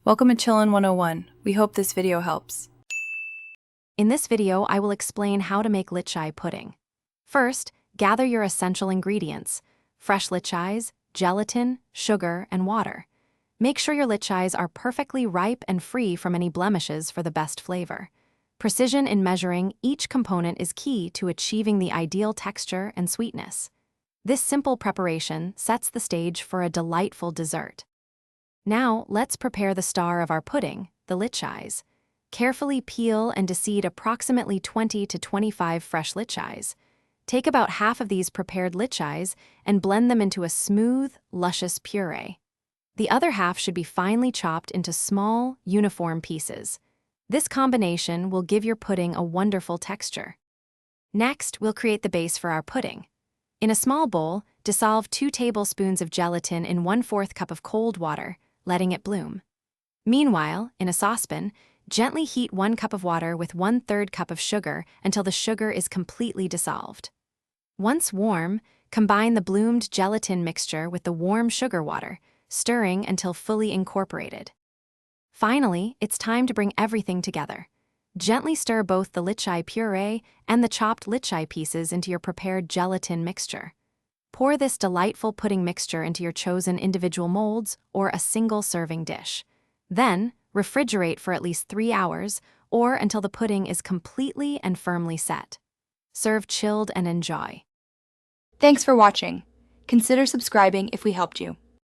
Welcome to Chillin' 101. We hope this video helps. In this video, I will explain how to make litchi pudding. First, gather your essential ingredients: fresh litchis, gelatin, sugar, and water. Make sure your litchis are perfectly ripe and free from any blemishes for the best flavor. Precision in measuring each component is key to achieving the ideal texture and sweetness. This simple preparation sets the stage for a delightful dessert. Now, let's prepare the star of our pudding, the litchis. Carefully peel and deseed approximately 20 to 25 fresh litchis. Take about half of these prepared litchis and blend them into a smooth, luscious puree. The other half should be finely chopped into small, uniform pieces. This combination will give your pudding a wonderful texture. Next, we'll create the base for our pudding. In a small bowl, dissolve 2 tablespoons of gelatin in 1/4 cup of cold water, letting it bloom. Meanwhile, in a saucepan, gently heat 1 cup of water with 1/3 cup of sugar until the sugar is completely dissolved. Once warm, combine the bloomed gelatin mixture with the warm sugar water, stirring until fully incorporated. Finally, it's time to bring everything together. Gently stir both the litchi puree and the chopped litchi pieces into your prepared gelatin mixture. Pour this delightful pudding mixture into your chosen individual molds or a single serving dish. Then, refrigerate for at least 3 hours or until the pudding is completely and firmly set. Serve chilled and enjoy. Thanks for watching. Consider subscribing if we helped you.